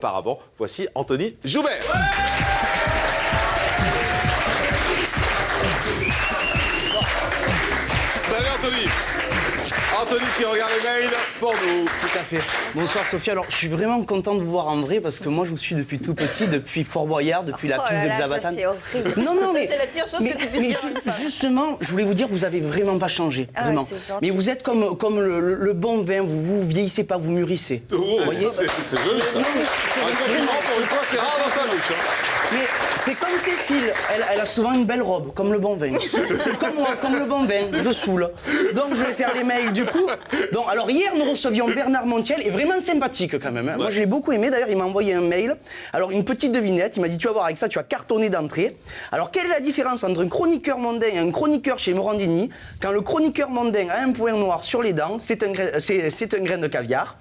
Auparavant, voici Anthony Joubert. Salut Anthony. Anthony qui regarde les mails pour nous. Tout à fait. Bonsoir Sophie. Alors je suis vraiment content de vous voir en vrai parce que moi je vous suis depuis tout petit, depuis Fort Boyard, depuis la piste de Xabatan. Ça c'est horrible. Non, non, mais c'est la pire chose que tu puisses dire à une femme. justement, je voulais vous dire, vous avez vraiment pas changé, Ah ouais, vraiment. c'est gentil. Mais vous êtes comme le bon vin, vous vieillissez pas, vous mûrissez. Oh, Vous voyez. c'est joli ça. Un compliment pour une fois, c'est rare dans sa bouche. Mais c'est comme Cécile, elle a souvent une belle robe, comme le bon vin. C'est comme moi, comme le bon vin, je saoule. Donc je vais faire les mails du coup. Donc alors hier nous recevions Bernard Montiel, et vraiment sympathique quand même. Hein. Moi je l'ai beaucoup aimé, d'ailleurs il m'a envoyé un mail. Alors une petite devinette, il m'a dit tu vas voir avec ça, tu vas cartonner d'entrée. Alors quelle est la différence entre un chroniqueur mondain et un chroniqueur chez Morandini? Quand le chroniqueur mondain a un point noir sur les dents, c'est un grain de caviar.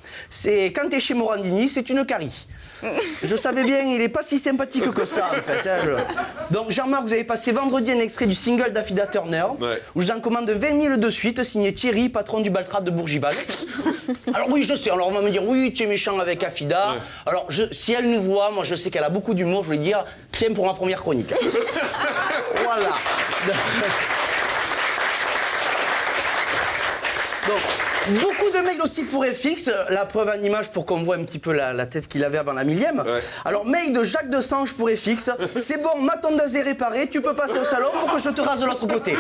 Quand t'es chez Morandini, c'est une carie. Je savais bien, il est pas si sympathique que ça, en fait. Hein, Donc, Jean-Marc, vous avez passé vendredi un extrait du single d'Affida Turner, où je vous en commande 20 000 de suite, signé Thierry, patron du Baltrade de Bourgival. Alors oui, je sais, alors on va me dire, oui, tu es méchant avec Affida. Alors, si elle nous voit, moi je sais qu'elle a beaucoup d'humour, je vais lui dire, tiens pour ma première chronique. Voilà. Donc, beaucoup de mails aussi pour FX, la preuve en image pour qu'on voit un petit peu la tête qu'il avait avant la millième. Alors, mail de Jacques de Sange pour FX, c'est bon, ma tondeuse est réparée, tu peux passer au salon pour que je te rase de l'autre côté.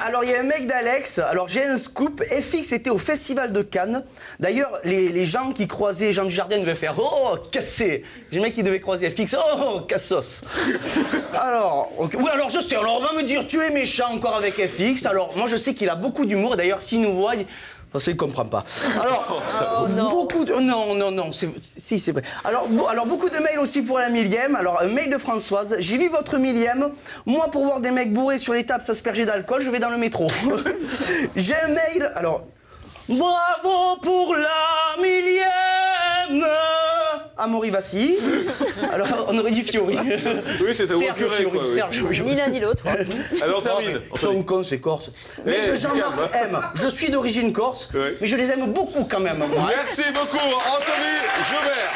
Alors il y a un mec d'Alex, alors j'ai un scoop, FX était au festival de Cannes. D'ailleurs les gens qui croisaient Jean Dujardin devaient faire oh cassé. J'ai un mec qui devait croiser FX, oh cassos. Alors, okay. Oui alors je sais, alors on va me dire tu es méchant encore avec FX. Alors moi je sais qu'il a beaucoup d'humour, d'ailleurs s'il nous voit, ça, il comprend pas. Alors, beaucoup de... Non, si, c'est vrai. Alors, beaucoup de mails aussi pour la millième. Alors, un mail de Françoise. J'ai vu votre millième. Moi, pour voir des mecs bourrés sur les tables s'asperger d'alcool, je vais dans le métro. J'ai un mail... Alors... Bravo pour la millième Amaury Vassi. Alors, on aurait dit Fiori. Oui, c'était Serge Fiori. Serge Fiori. Ni l'un ni l'autre. Allez, on termine. Ils sont cons, c'est corse. Mais que Jean-Marc aime. Je suis d'origine corse, mais je les aime beaucoup quand même. Moi. Merci beaucoup, Anthony Joubert.